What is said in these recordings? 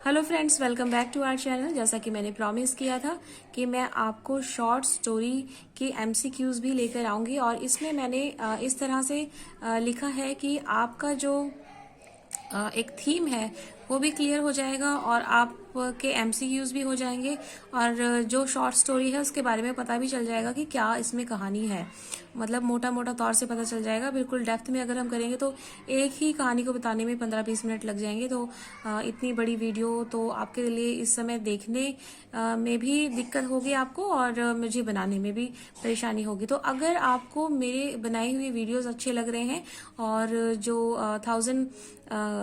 Hello friends, welcome back to our channel. जैसा कि मैंने प्रॉमिस किया था कि मैं आपको शॉर्ट स्टोरी के एमसीक्यूज भी लेकर आऊंगी और इसमें मैंने इस तरह से लिखा है कि आपका जो एक थीम है वो भी क्लियर हो जाएगा और आपके एमसीक्यूज भी हो जाएंगे और जो शॉर्ट स्टोरी है उसके बारे में पता भी चल जाएगा कि क्या इसमें कहानी है। मतलब मोटा मोटा तौर से पता चल जाएगा। बिल्कुल डेप्थ में अगर हम करेंगे तो एक ही कहानी को बताने में 15-20 मिनट लग जाएंगे। तो इतनी बड़ी वीडियो तो आपके लिए इस समय देखने में भी दिक्कत होगी आपको और मुझे बनाने में भी परेशानी होगी। तो अगर आपको मेरे बनाई हुई वीडियोस अच्छे लग रहे हैं और जो 1000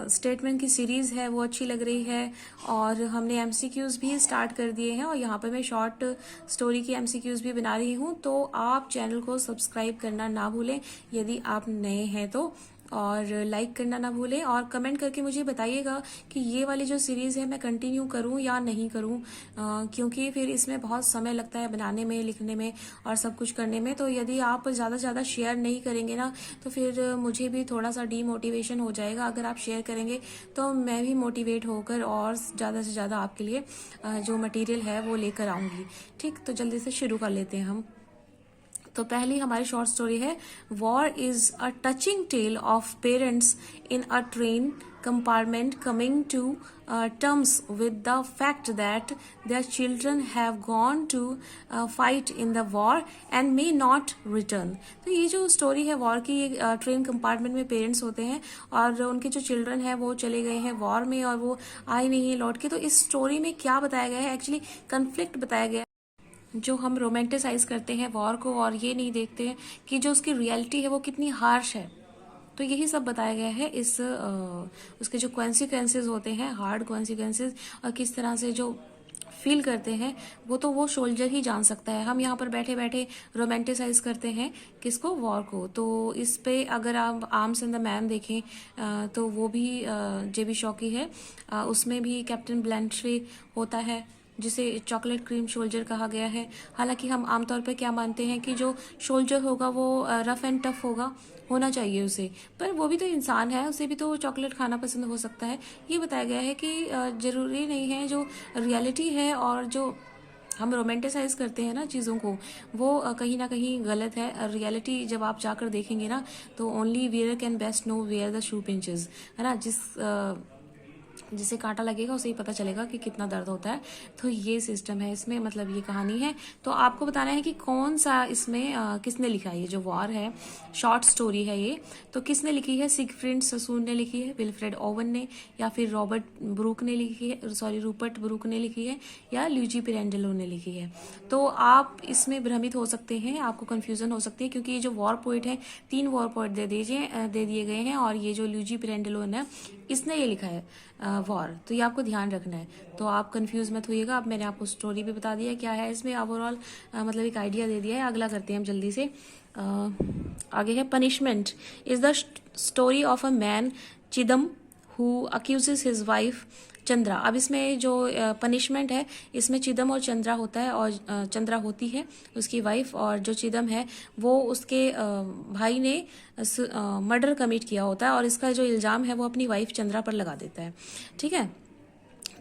स्टेटमेंट की सीरीज है वो अच्छी लग रही है और हमने एमसीक्यूज भी स्टार्ट कर दिए हैं और यहाँ पर मैं शॉर्ट स्टोरी की एमसीक्यूज भी बना रही हूँ, तो आप चैनल को सब्सक्राइब करना ना भूलें यदि आप नए हैं तो, और लाइक करना ना भूलें और कमेंट करके मुझे बताइएगा कि ये वाली जो सीरीज़ है मैं कंटिन्यू करूं या नहीं करूं, क्योंकि फिर इसमें बहुत समय लगता है बनाने में, लिखने में और सब कुछ करने में। तो यदि आप ज़्यादा से ज़्यादा शेयर नहीं करेंगे ना तो फिर मुझे भी थोड़ा सा डीमोटिवेशन हो जाएगा। अगर आप शेयर करेंगे तो मैं भी मोटिवेट होकर और ज़्यादा से ज़्यादा आपके लिए जो मटीरियल है वो लेकर आऊँगी। ठीक, तो जल्दी से शुरू कर लेते हैं हम। तो पहली हमारी शॉर्ट स्टोरी है, war is a touching tale of parents in a train compartment coming to terms with the fact that their children have gone to fight in the war and may not return। तो ये जो story है war की, train compartment में parents होते हैं और उनके जो चिल्ड्रन है वो चले गए हैं वॉर में और वो आए नहीं है लौट के। तो इस स्टोरी में क्या बताया गया है, एक्चुअली कन्फ्लिक्ट बताया गया है। जो हम रोमांटिसाइज करते हैं वॉर को और ये नहीं देखते हैं कि जो उसकी रियलिटी है वो कितनी हार्श है। तो यही सब बताया गया है इस उसके जो कॉन्सिक्वेंसेज होते हैं, हार्ड कॉन्सिक्वेंसेज, और किस तरह से जो फील करते हैं वो तो वो सोल्जर ही जान सकता है। हम यहाँ पर बैठे बैठे रोमांटिसाइज करते हैं किसको, वॉर को। तो इस पे अगर आप आर्म्स एंड द मैन देखें तो वो भी जेबी शॉकी है, उसमें भी कैप्टन ब्लैंचली होता है जिसे चॉकलेट क्रीम सोल्जर कहा गया है। हालांकि हम आमतौर पर क्या मानते हैं कि जो सोल्जर होगा वो रफ एंड टफ होना चाहिए उसे, पर वो भी तो इंसान है, उसे भी तो चॉकलेट खाना पसंद हो सकता है। ये बताया गया है कि जरूरी नहीं है, जो रियलिटी है और जो हम रोमांटिसाइज करते हैं ना चीज़ों को, वो कहीं ना कहीं गलत है। रियलिटी जब आप जाकर देखेंगे ना तो only wear can best know where the shoe pinches, है ना। जिसे कांटा लगेगा उसे ही पता चलेगा कि कितना दर्द होता है। तो ये सिस्टम है इसमें, मतलब ये कहानी है। तो आपको बताना है कि कौन सा इसमें किसने लिखा है। ये जो वॉर है शॉर्ट स्टोरी है ये, तो किसने लिखी है? सिगफ्रीड ससून ने लिखी है, विल्फ्रेड ओवन ने, या फिर रॉबर्ट ब्रूक ने लिखी है, रूपर्ट ब्रूक ने लिखी है, या ल्यूजी पिरेंडेलो ने लिखी है। तो आप इसमें भ्रमित हो सकते हैं, आपको कंफ्यूजन हो सकती है, क्योंकि ये जो वॉर पोइट है 3 वॉर पोइट दे दिए गए हैं और ये जो ल्यूजी पिरेंडेलो है इसने ये लिखा है वॉर। तो ये आपको ध्यान रखना है, तो आप कंफ्यूज मत होइएगा। अब मैंने आपको स्टोरी भी बता दिया क्या है इसमें, ओवरऑल मतलब एक आइडिया दे दिया है। अगला करते हैं हम जल्दी से। आगे है, punishment is the story of a man Chidam who accuses his wife Chandra. अब इसमें जो पनिशमेंट है इसमें चिदम और चंद्रा होता है और चंद्रा होती है उसकी वाइफ, और जो चिदम है वो उसके भाई ने मर्डर कमिट किया होता है और इसका जो इल्ज़ाम है वो अपनी वाइफ चंद्रा पर लगा देता है। ठीक है,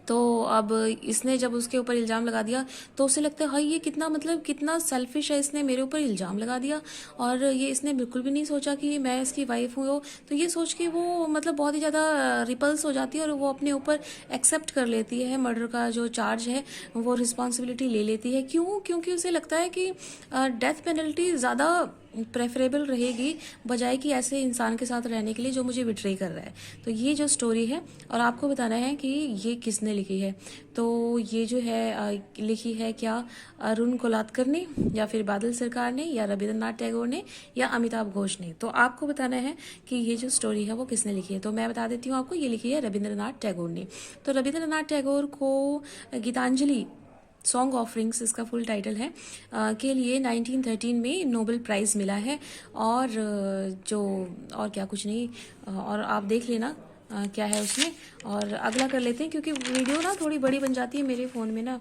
तो अब इसने जब उसके ऊपर इल्ज़ाम लगा दिया तो उसे लगता है हाय ये कितना, मतलब कितना सेल्फिश है, इसने मेरे ऊपर इल्ज़ाम लगा दिया और ये इसने बिल्कुल भी नहीं सोचा कि मैं इसकी वाइफ हूँ। तो ये सोच के वो मतलब बहुत ही ज़्यादा रिपल्स हो जाती है और वो अपने ऊपर एक्सेप्ट कर लेती है मर्डर का जो चार्ज है, वो रिस्पॉन्सिबिलिटी ले लेती है। क्यों? क्योंकि उसे लगता है कि डेथ पेनल्टी ज़्यादा प्रेफरेबल रहेगी बजाय कि ऐसे इंसान के साथ रहने के लिए जो मुझे बिट्रे कर रहा है। तो ये जो स्टोरी है, और आपको बताना है कि ये किसने लिखी है। तो ये जो है लिखी है क्या अरुण कोलातकर ने, या फिर बादल सरकार ने, या रविंद्रनाथ टैगोर ने, या अमिताभ घोष ने। तो आपको बताना है कि ये जो स्टोरी है वो किसने लिखी है। तो मैं बता देती हूँ आपको, ये लिखी है रविंद्रनाथ टैगोर ने। तो रविंद्रनाथ टैगोर को गीतांजलि सॉन्ग ऑफरिंग्स इसका फुल टाइटल है के लिए 1913 में नोबेल प्राइज़ मिला है। और जो और क्या कुछ नहीं, और आप देख लेना क्या है उसमें। और अगला कर लेते हैं क्योंकि वीडियो ना थोड़ी बड़ी बन जाती है मेरे फ़ोन में ना,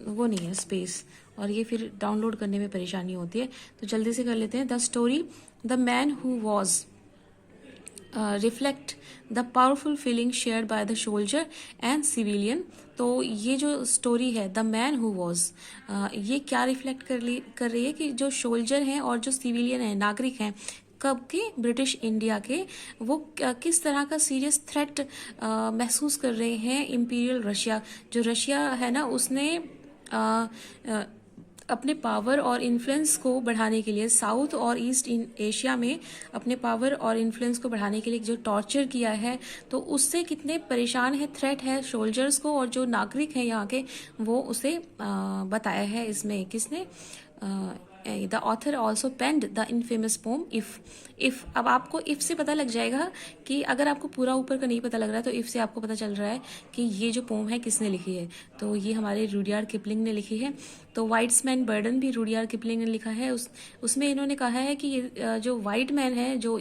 वो नहीं है स्पेस, और ये फिर डाउनलोड करने में परेशानी होती है। तो जल्दी से कर लेते हैं। The story the man who was reflect the powerful feeling shared by the soldier and civilian. तो ये जो स्टोरी है द मैन हु वॉज, ये क्या रिफ्लेक्ट कर रही है कि जो सोल्जर हैं और जो सिविलियन हैं, नागरिक हैं कब के, ब्रिटिश इंडिया के, वो किस तरह का सीरियस थ्रेट महसूस कर रहे हैं इंपीरियल रशिया। जो रशिया है ना, उसने अपने पावर और इन्फ्लुएंस को बढ़ाने के लिए साउथ और ईस्ट इन एशिया में अपने पावर और इन्फ्लुएंस को बढ़ाने के लिए जो टॉर्चर किया है, तो उससे कितने परेशान है, थ्रेट है सोल्जर्स को, और जो नागरिक हैं यहाँ के वो उसे बताया है इसमें किसने, the author also penned the infamous poem If. अब आपको इफ से पता लग जाएगा कि अगर आपको पूरा ऊपर का नहीं पता लग रहा है तो इफ से आपको पता चल रहा है कि ये जो पोम है किसने लिखी है। तो ये हमारे रुडयार्ड किपलिंग ने लिखी है। तो वाइट्स मैन बर्डन भी रुडयार्ड किपलिंग ने लिखा है। उसमें इन्होंने कहा है कि ये जो वाइट मैन है, जो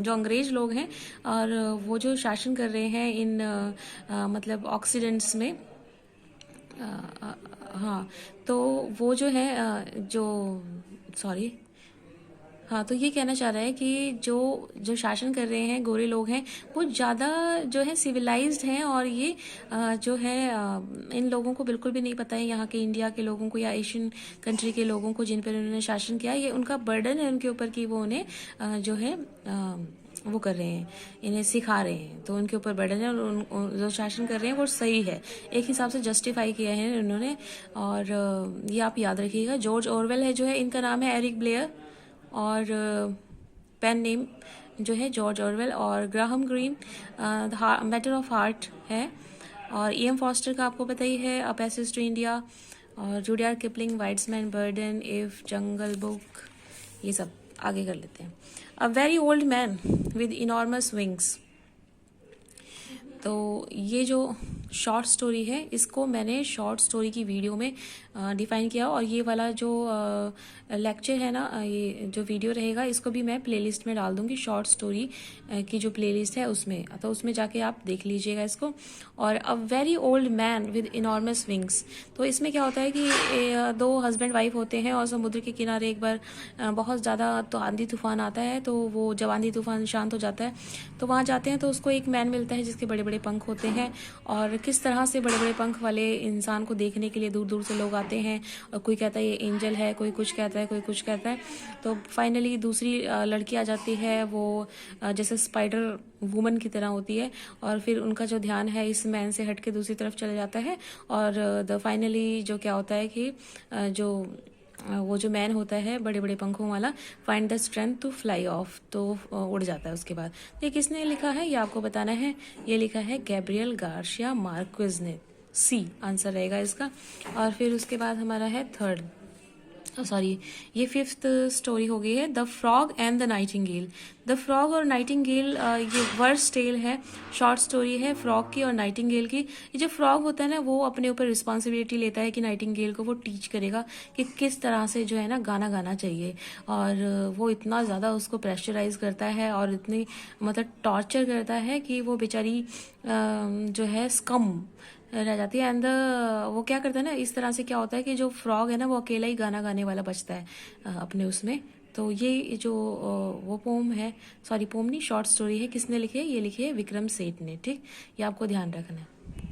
अंग्रेज लोग हैं और वो जो शासन कर रहे हैं इन मतलब ऑक्सीडेंट्स में, हाँ, तो वो जो है जो सॉरी हाँ, तो ये कहना चाह रहा है कि जो जो शासन कर रहे हैं गोरे लोग हैं वो ज़्यादा जो है सिविलाइज्ड हैं, और ये जो है इन लोगों को बिल्कुल भी नहीं पता है, यहाँ के इंडिया के लोगों को या एशियन कंट्री के लोगों को जिन पर उन्होंने शासन किया, ये उनका बर्डन है उनके ऊपर कि वो उन्हें जो है वो कर रहे हैं, इन्हें सिखा रहे हैं, तो उनके ऊपर बर्डन है, और जो शासन कर रहे हैं वो सही है, एक हिसाब से जस्टिफाई किया है उन्होंने। और ये आप याद रखिएगा। जॉर्ज ऑरवेल है जो है, इनका नाम है एरिक ब्लेयर, और पेन नेम जो है जॉर्ज ऑरवेल, और Graham green matter of heart है, और ई एम फॉस्टर का आपको पता ही है, अ पैसेज टू इंडिया, और Rudyard Kipling, whites man burden, If, jungle book, ये सब आगे कर लेते हैं। A very old man with enormous wings. तो ये जो शॉर्ट स्टोरी है इसको मैंने शॉर्ट स्टोरी की वीडियो में डिफाइन किया, और ये वाला जो लेक्चर है ना, ये जो वीडियो रहेगा इसको भी मैं प्लेलिस्ट में डाल दूंगी, शॉर्ट स्टोरी की जो प्लेलिस्ट है उसमें, तो उसमें जाके आप देख लीजिएगा इसको। और अ very old man with enormous wings, तो इसमें क्या होता है कि दो हस्बैंड वाइफ होते हैं और समुद्र के किनारे एक बार बहुत ज़्यादा तो आंधी तूफान आता है, तो वो जब आंधी तूफान शांत हो जाता है तो वहाँ जाते हैं, तो उसको एक मैन मिलता है जिसके बड़े बड़े पंख होते हैं, और किस तरह से बड़े बड़े पंख वाले इंसान को देखने के लिए दूर दूर से लोग आते हैं, और कोई कहता है ये एंजल है, कोई कुछ कहता है, कोई कुछ कहता है। तो फाइनली दूसरी लड़की आ जाती है, वो जैसे स्पाइडर वुमन की तरह होती है, और फिर उनका जो ध्यान है इस मैन से हट के दूसरी तरफ चला जाता है, और द फाइनली जो क्या होता है कि जो वो जो मैन होता है बड़े बड़े पंखों वाला, find the strength to fly off, तो उड़ जाता है उसके बाद। तो ये किसने लिखा है ये आपको बताना है, ये लिखा है गैब्रियल गार्सिया मार्क्वेज ने, सी आंसर रहेगा इसका। और फिर उसके बाद हमारा है थर्ड, सॉरी ये फिफ्थ स्टोरी हो गई है, the frog and the Nightingale. The frog और नाइटिंगेल ये वर्स टेल है, शॉर्ट स्टोरी है फ्रॉग की और नाइटिंगेल की। ये जो फ्रॉग होता है ना वो अपने ऊपर रिस्पॉन्सिबिलिटी लेता है कि नाइटिंगेल को वो टीच करेगा कि किस तरह से जो है ना गाना गाना चाहिए, और वो इतना ज़्यादा उसको प्रेशराइज करता है और इतनी मतलब टॉर्चर करता है कि वो बेचारी जो है स्कम रह जाती है। एंड वो क्या करता है ना, इस तरह से क्या होता है कि जो फ्रॉग है ना वो अकेला ही गाना गाने वाला बचता है अपने उसमें। तो ये जो वो पोम है, सॉरी पोम नहीं, शॉर्ट स्टोरी है, किसने लिखी है, ये लिखी है विक्रम सेठ ने, ठीक, ये आपको ध्यान रखना है।